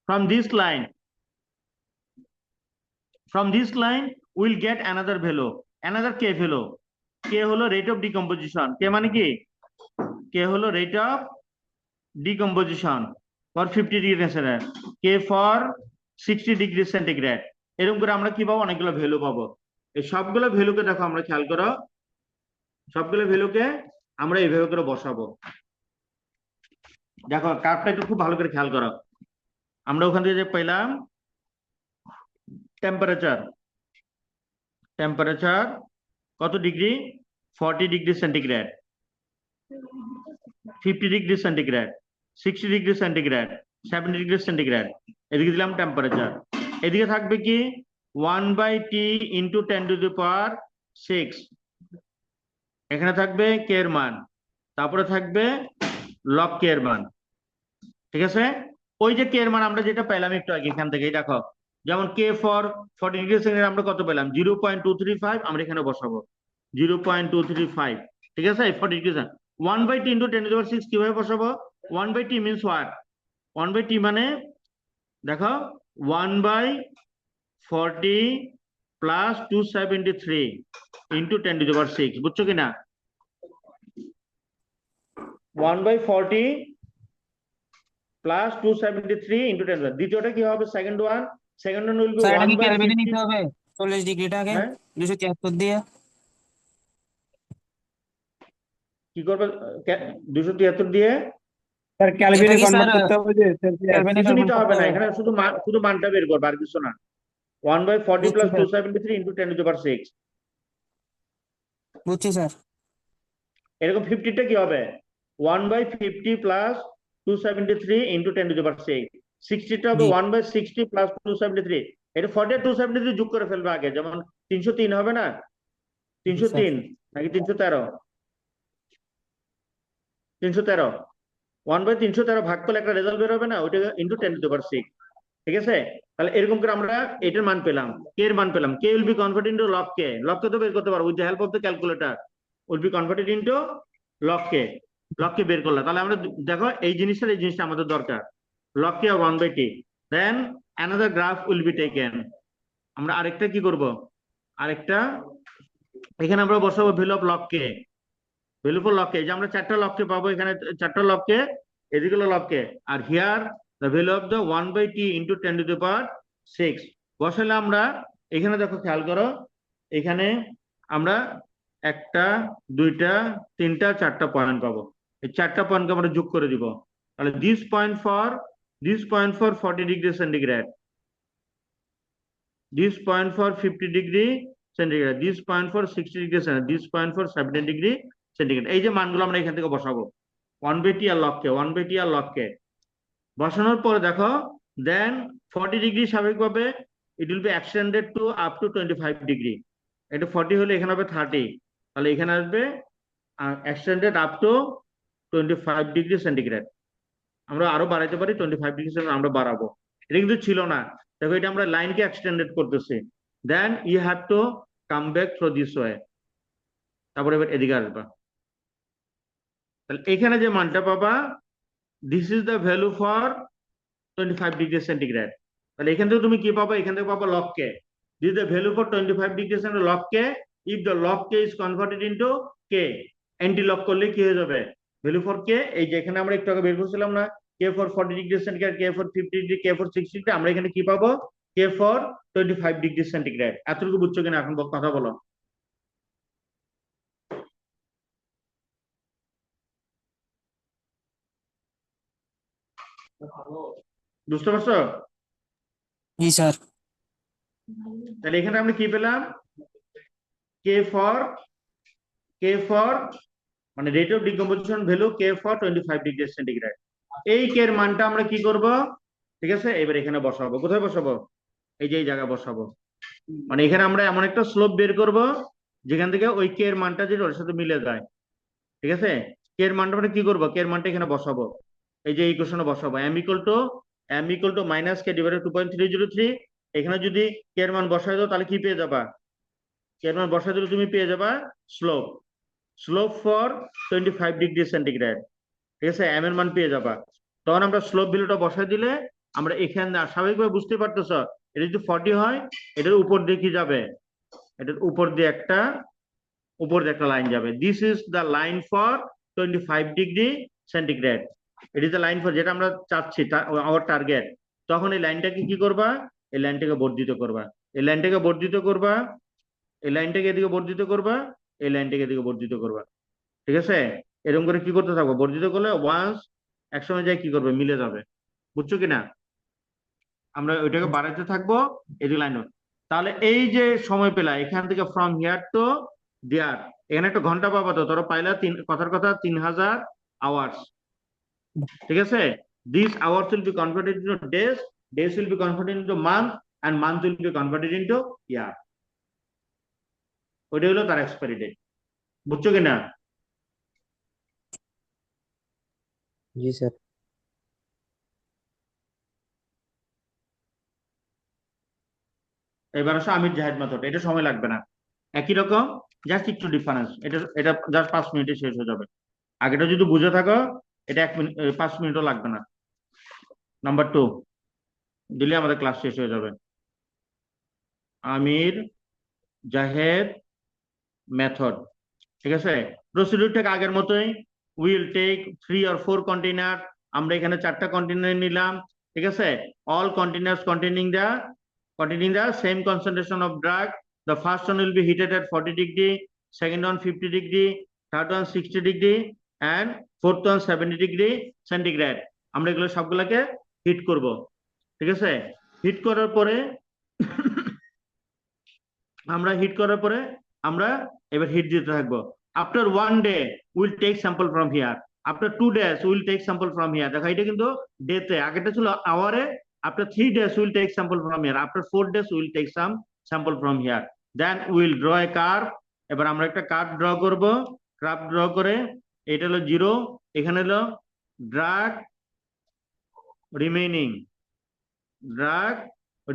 from this line we'll get another value, another k value. k হলো rate of decomposition, k মানে কি, k হলো rate of decomposition for 50 degree centigrade, k for 60 degree centigrade। এরকম করে আমরা কি পাবো, অনেকগুলো ভ্যালু পাবো। এই সবগুলো ভ্যালুকে দেখো আমরা খেয়াল করো, সবগুলো ভ্যালুকে আমরা এইভাবে করে বসাবো। দেখো কার্ভটা একটু খুব ভালো করে খেয়াল করো। আমরা ওখান থেকে যে পেলাম টেম্পারেচার কত degree, 40 degree centigrade, 50 degree centigrade, 60 degree centigrade, 70 degree centigrade, এদিকে দিলাম টেম্পারেচার। এদিকে থাকবে কি 1/t ইন্টু 10⁶, এখানে থাকবে কে এর মান, তারপরে থাকবে লগ কে এর মান। ঠিক আছে, ওই যে কে এর মান আমরা যেটা পেলাম একটু আগে এখান থেকে দেখো, যেমন কে ফর 40 ডিগ্রি সেন্টিগ্রেড আমরা কত পেলাম 0.235, আমরা এখানে বসাবো 0.235। ঠিক আছে, 40 ডিগ্রি 1/t ইন্টু 10⁶ কিভাবে বসাবো, 1/t মিনস হোয়াট, 1/t মানে দেখো 1/40 প্লাস 273 ইন্টু 10⁶, বুঝছো কিনা? 1/40 প্লাস 273 ইন্টু 10। দ্বিতীয়টা কি হবে, সেকেন্ড ওয়ান উইল বি কেলভিনে 1/50। নিতে হবে 40 ডিগ্রিটাকে হ্যাঁ 273 দিয়ে। কি করবে, 273 দিয়ে স্যার এটা ক্যালভিনে কি স্যার কনভার্ট করতে হবে যে সেলসিয়াস। কেলভিনে কিছু কনভার্ট নিতে করতে হবে না, হবে? এখানে শুধু মানটা বের করবে, আর কিছু না। 1/40 বুঝছি প্লাস স্যার, 273 ইন্টু 10⁶। বুঝছি স্যার। এরকম 50টা কি হবে 1/50 প্লাস 273 ইন্টু 10⁶। 60টা হবে জি 1/60 প্লাস 273। এটা 40 আর 273 যোগ করে ফেলবে আগে, যেমন 303 হবে না, জি স্যার। 303 নাকি 313, 313, 1/313 ভাগ করলে একটা রেজাল্ট বের হবে না, ওইটা ইন্টু 10⁶। ঠিক আছে, তাহলে এরকম করে আমরা এটার মান পেলাম, কে এর মান পেলাম। K will be converted into log K, log K তো বের করতে পারবো with the help of the calculator, will be converted into log K. Log K বের করলাম, তাহলে আমরা দেখো এই জিনিসটা আমাদের দরকার, লগ কে আর 1/t। Then another graph will be taken. আমরা আরেকটা কি করব, আরেকটা এখানে আমরা বসাবো value of log K, value for log K, যে আমরা 4টা লগ কে পাবো, এখানে 4টা লগ কে, এদিকে হলো log K, R here the value of the 1/t into 10⁶। বসালে আমরা এখানে দেখো খেয়াল করো, এখানে আমরা 1টা 2টা 3টা 4টা পয়েন্ট পাবো। এই 4টা পয়েন্টকে আমরা যোগ করে দিব, তাহলে this point for 40 degree centigrade, this point for 50 degree centigrade, this point for 60 degree centigrade, this point for 70 degree centigrade. এই যে মানগুলো আমরা এখান থেকে বসাবো 1/t আর লগ কে, 1/t আর লগ কে বসানোর পরে দেখো, দেন 40 ডিগ্রি স্বাভাবিকভাবে it will be extended two up to 25 degree. এটা 40 হলে এখানে হবে 30, তাহলে এখানে আসবে extended up to 25 degree centigrade. আমরা আরো বাড়াইতে পারি, 25 ডিগ্রি সেন্টিগ্রেড আমরা বাড়াবো, এটা কিন্তু ছিল না। দেখো এটা আমরা লাইনকে এক্সটেন্ডেড করতেছি, then you have to come back through this way, তারপরে এবার এদিকে আসবা। তাহলে এখানে যে মানটা পাবা, this is the value for 25 degree centigrade. তাহলে এখান থেকে তুমি কি পাবা, এখান থেকে পাবা log K, this is the value for 25 degree centigrade log K. If the log K is converted into K, anti log করলে কি হয়ে যাবে, ভ্যালু ফর কে, এই যে এখানে আমরা একটু আগে বের করছিলাম না, K for 40 degree centigrade, K for 50 degree, K for 60 degree, আমরা এখানে কি পাবো, কে ফর 25 ডিগ্রি সেন্টিগ্রেড। এতটুকু বুঝছো কিনা এখন কথা বলো। বুঝতে পারছো? জি স্যার। তাহলে এখানে আমরা কি পেলাম, কে ফর মানে rate of decomposition value K for 25 degree centigrade. এই কে এর মানটা আমরা কি করব, ঠিক আছে, এবার এখানে বসাবো। কোথায় বসাবো, এই যে এই জায়গায় বসাবো। মানে এখানে আমরা এমন একটা স্লোপ বের করব যেখান থেকে ওই কে এর মানটা যেটা ওর সাথে মিলে যায়। ঠিক আছে, কে এর মানটা আমরা কি করব, কে এর মানটা এখানে বসাবো, এই যে ইকুয়েশনে বসাবো, m equal to minus K divided 2.303। এখানে যদি কে এর মান বসাই দাও তাহলে কি পেয়ে যাবা, কে এর মান বসাই দিলে তুমি পেয়ে যাবা স্লোপ ফর 25 ডিগ্রি সেন্টিগ্রেড। ঠিক আছে, এম এর মান পেয়ে যাবা। তখন আমরা স্লোপ ভ্যালুটা বসাই দিলে আমরা এখানে স্বাভাবিকভাবে বুঝতে পারতেছ, এটা যদি 40 হয়, এটার উপর দিয়ে কি যাবে, এটার উপর দিয়ে একটা লাইন যাবে। This is the line for 25 degree centigrade. It is the line for, যেটা আমরা চাচ্ছি, আওয়ার টার্গেট। তখন এই লাইনটাকে কি করবা, এই লাইনটাকে বর্ধিত করবা, এই লাইনটাকে বর্ধিত করবা, এই লাইনটাকে এদিকে বর্ধিত করবা, এই লাইনটাকে এদিকে বর্ধিত করবা। ঠিক আছে, এরকম করে কি করতে থাকবো, বর্ধিত করলে ওয়ান্স একসময় যায় কি করবে, মিলে যাবে। বুঝছো কিনা? আমরা ওইটাকে বাড়াইতে থাকবো, এদিকে লাইন। তাহলে এই যে সময় পেলা এখান থেকে ফ্রম হিয়ার টু দেয়ার, এখানে একটা ঘন্টা পাবা, তো ধরো পাইলা কথার কথা 3000 আওয়ার্স। ঠিক আছে, this hours will be converted into days, days will be converted into month, and month will be converted into year. ওইটা হলো তার এক্সপায়ারি ডেট। বুঝছো কিনা? জি স্যার। এবার আসো আমির জাহেদ মেথড, এটা সময় লাগবে না, একই রকম, জাস্ট একটু ডিফারেন্স। এটা জাস্ট 5 মিনিটে শেষ হয়ে যাবে। আগেটা যদি বুঝে থাকো, এটা 5 মিনিটও লাগবে না। নাম্বার 2 দিলে আমাদের ক্লাস শেষ হয়ে যাবে। আমির জাহেদ মেথড। ঠিক আছে, প্রসিডিউর ঠিক আগের মতোই। Will take 3 or 4 container. আমরা এখানে 4টা কন্টেইনার নিলাম। ঠিক আছে, all containers containing the same concentration of drug. The first one will be heated at 40 degree, second one 50 degree, third one 60 degree, and fourth one 70 degree centigrade. আমরা এগুলো সবগুলোকে hit করব। ঠিক আছে, হিট করার পরে আমরা এবার হিট দিতে থাকবো। After 1 day will take sample from here, after 2 days will take sample from here. দেখো এটা কিন্তু ডেতে, আগেটা ছিল আওয়ারে। After 3 days, we'll take sample from here. After 4 days, we'll take some sample from here. Then we'll draw a curve. এবার আমরা একটা curve draw করব। Curve draw করে এটা হলো 0, এখানে হলো ড্রাগ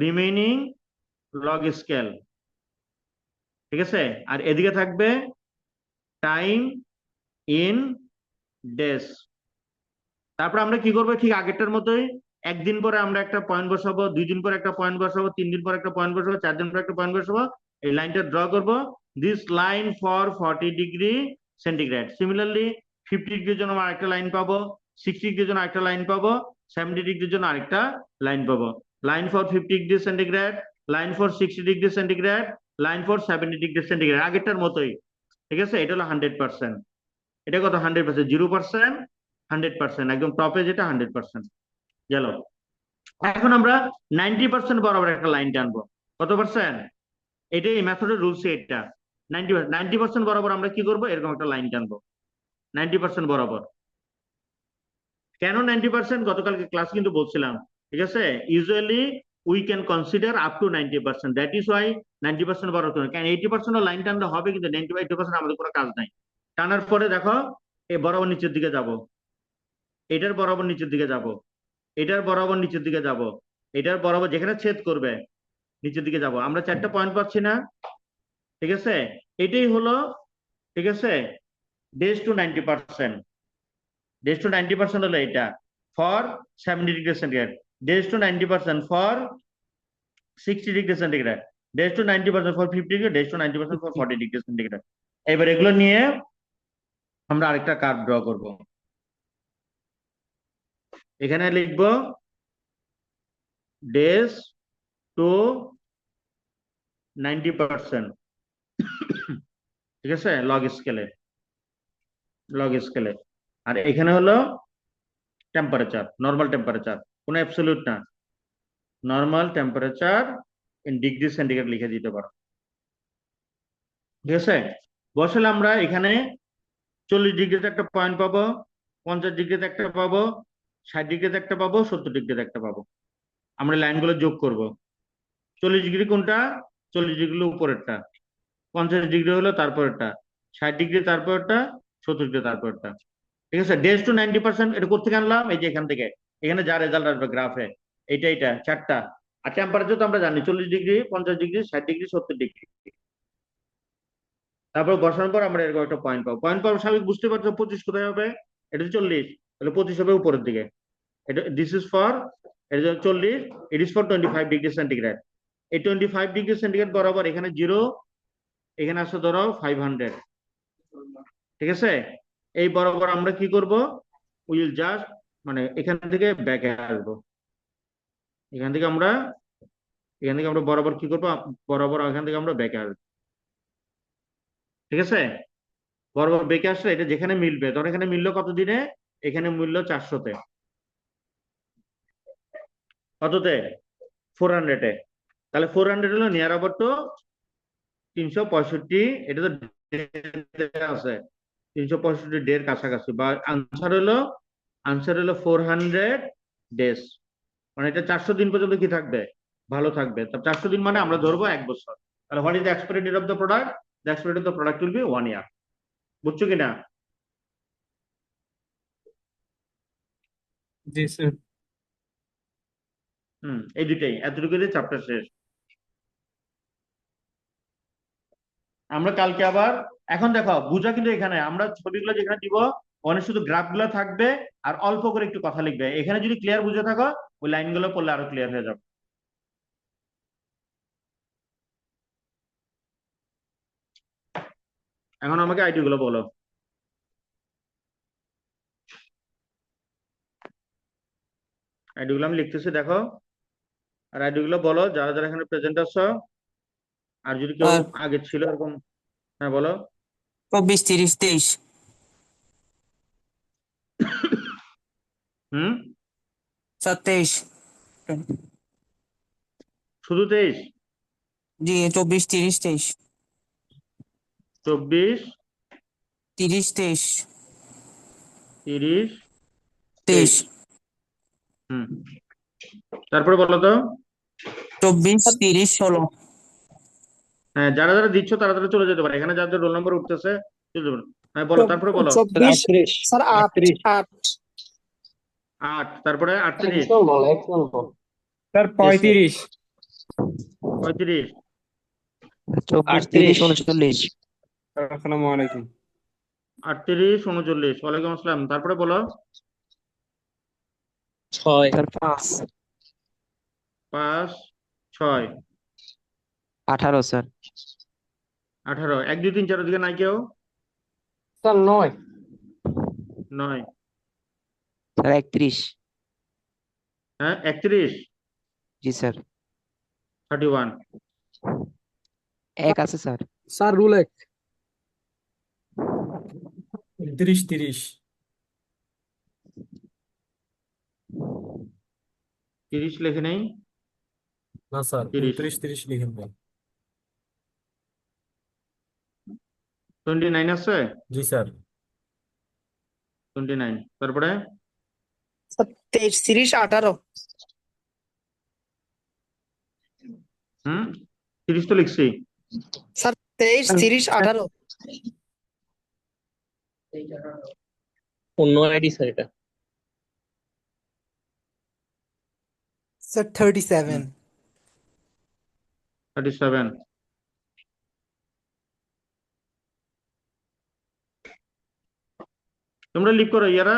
রিমেইনিং লগ স্কেল। ঠিক আছে, আর এদিকে থাকবে টাইম ইন ডেজ। তারপর আমরা কি করবো, ঠিক আগেরটার মতোই, একদিন পরে আমরা একটা পয়েন্ট বসাবো, 2 দিন পরে একটা পয়েন্ট বসাবো, 3 দিন পরে একটা পয়েন্ট বসাবো, 4 দিন পরে একটা পয়েন্ট বসাবো। এই লাইনটা ড্র করবো, this line for 40 degree centigrade. Similarly 50 ডিগ্রির জন্য আরেকটা লাইন পাবো, 60 ডিগ্রির জন্য আরেকটা লাইন পাবো, 70 ডিগ্রির জন্য আরেকটা লাইন পাবো। Line for 50 degree centigrade, line for 60 degree centigrade, line for 70 degree centigrade, আগেরটার মতোই। ঠিক আছে, এটা হলো 100%। এটা কত? 100%, 0%, 100%, একদম টপে যেটা 100% গেল। এখন আমরা 90% বরাবর একটা লাইন টানবো। কত পার্সেন্ট? এটাই এই মেথডের রুলস। এটা 90% বরাবর আমরা কি করব, এরকম একটা লাইন টানবো 90% বরাবর। কেন 90%? গতকালকে ক্লাস কিন্তু বলছিলাম। ঠিক আছে, usually we can consider up to 90%, that is Y 90% বরাবর। কেন 80% লাইন টানলে হবে, কিন্তু 95% আমাদের কোনো কাজ নাই। টানার পরে দেখো, এই বরাবর নিচের দিকে যাব, এটার বরাবর নিচের দিকে যাব, এটার বরাবর নিচের দিকে যাব, এটার বরাবর যেখানে ছেদ করবে নিচের দিকে যাব। আমরা 4টা পয়েন্ট পাচ্ছি না? ঠিক আছে, এটাই হলো, ঠিক আছে, ডেজ টু 90%। ডেজ টু 90% হলো এটা for 70 degree centigrade, days to 90% for 60 degree centigrade, days to 90% for 50 degree, days to 90% for 40 degree centigrade. এবার এগুলো নিয়ে আমরা আরেকটা কার্ভ ড্র করব। এখানে লিখবো ডেজ টু 90%। ঠিক আছে, লগ স্কেলে। আর এখানে হলো টেম্পারেচার, নর্মাল টেম্পারেচার, কোনো অ্যাবসলিউট না, normal temperature in degree centigrade লিখে দিতে পারো। ঠিক আছে, বসালে আমরা এখানে 40 ডিগ্রিতে একটা পয়েন্ট পাবো, 50 ডিগ্রিতে একটা পাবো, 60 ডিগ্রিতে একটা পাবো, 70 ডিগ্রিতে একটা পাবো। আমরা লাইনগুলো যোগ করব। 40 ডিগ্রি কোনটা? 40 ডিগ্রি হলো উপরেরটা, 50 ডিগ্রি হলো তারপরেরটা, 60 ডিগ্রি তারপরেরটা, 70 ডিগ্রি তারপরেরটা। ঠিক আছে, ডেজ টু 90% এটা কোথেকে আনলাম? এই যে এখান থেকে। এখানে যা রেজাল্ট আসবে গ্রাফে, এটা 4টা। আর টেম্পারেচার তো আমরা জানি 40 ডিগ্রি, 50 ডিগ্রি, 60 ডিগ্রি, 70 ডিগ্রি। তারপর বসানোর পর আমরা এরকম একটা পয়েন্ট পাবো। পয়েন্ট পাবো, স্বাভাবিক বুঝতে পারছো 25 কোথায় হবে? এটা 40, তাহলে 25 হবে উপরের দিকে। এটা দিস ইজ ফর এর জন্য 40, ইট ইজ ফর 25°C। এই 25°C বরাবর এখানে 0, এখানে আছে ধরো 500, ঠিক আছে? এই বরাবর আমরা কি করব, উইল জাস্ট মানে এখান থেকে ব্যাকে আসবো, এখান থেকে আমরা বরাবর কি করবো, বরাবর এখান থেকে আমরা ব্যাকে আসবো, ঠিক আছে? বরাবর বেঁকে আসলে এটা যেখানে মিলবে, ধর এখানে মিললো কত দিনে, এখানে মিললো 400-তে, কততে, 400-এ। তাহলে 400 হলো নিয়ার অ্যাবাউট টু 365, এটা তো আছে 365 ডের কাছাকাছি, বা আনসার হলো 400 ডেজ, মানে এটা 400 দিন পর্যন্ত কি থাকবে, ভালো থাকবে। তো 400 দিন মানে আমরা ধরবো 1 বছর। তাহলে what is the expiry date of the product? The expiry date of the product will be 1 year. বুঝছো কিনা? জি স্যার। এই দুটাই, এতটুকু দিয়ে চ্যাপ্টার শেষ। আমরা কালকে আবার, এখন দেখো বুঝা কিন্তু এখানে আমরা ছবিগুলো যেখানে দিব ওখানে শুধু গ্রাফ গুলো থাকবে আর অল্প করে একটু কথা লিখবে। এখানে যদি ক্লিয়ার বুঝে থাকো ওই লাইনগুলো পড়লে আরো ক্লিয়ার হয়ে যাবে। এখন আমাকে আইডি গুলো বলো। আইডি গুলো আমি লিখতেছি, দেখো। আর আইডি গুলো বলো যারা যারা এখানে প্রেজেন্ট আছো। আর যদি কেউ আর আগে ছিল এরকম, হ্যাঁ বলো। 24, 30, 23। হুম, স্যার 23। শুধু 23? জি 24, 30, 23। 24, 30, 23। 30, 23। 23। হুম, তারপরে বলো তো। 24, 30, 16। হ্যাঁ, যারা যারা দিচ্ছ তারা তারা চলে যেতে পারে, এখানে যাদের রোল নাম্বার উঠতেছে চলে যাবে। হ্যাঁ বলো, তারপরে বলো। 24, 38, 8, তারপরে 38, স্যার 35, 35, 24, 30, 39, আসসালামু আলাইকুম, 38, 39। ওয়ালাইকুম আসসালাম। তারপরে বলো। 6, স্যার 5, 5, 6, 18, স্যার 18, 1, 2, 3, 4 ওদিকে নাই কেউ? স্যার 9, 9, স্যার 31, হ্যাঁ 31, জি স্যার 31, 1 আছে স্যার স্যার রুল 1, 30, 30। 30 লেখে নেই। না স্যার 30, 29, 30 লিখেন ভাই। 29 আছে? জি স্যার। 29, তারপরে 23, 30, 18। হুম, 30 তো লিখছি। স্যার 23, 30, 18। অন্য আইডি স্যার এটা স্যার 37। 37, তোমরা লিভ করো ইয়ারা,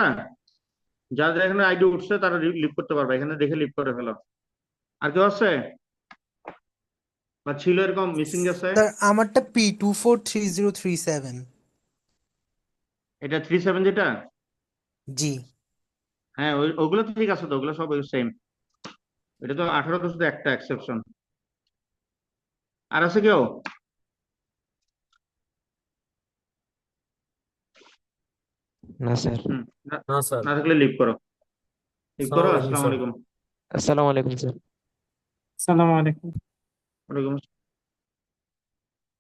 যাদের এখানে আইডি উঠছে তারা লিভ করতে পারবে, এখানে দেখে লিভ করে ফেলো। আর কেউ আছে বা ছিল এরকম মিসিং আছে? স্যার আমারটা P243037। এটা 37 যেটা? জি হ্যাঁ ওগুলো তো ঠিক আছে, তো ওগুলো সব সেম। এটা তো 18, তো শুধু একটা এক্সেপশন। আর আছে কেউ? না স্যার না, না স্যার। না থাকলে লিভ করো, লিভ করো। আসসালামু আলাইকুম আসসালামু স্যার। আলাইকুম। আসসালামু আলাইকুম স্যার আসসালামু আলাইকুম। ওয়ালাইকুম আসসালাম।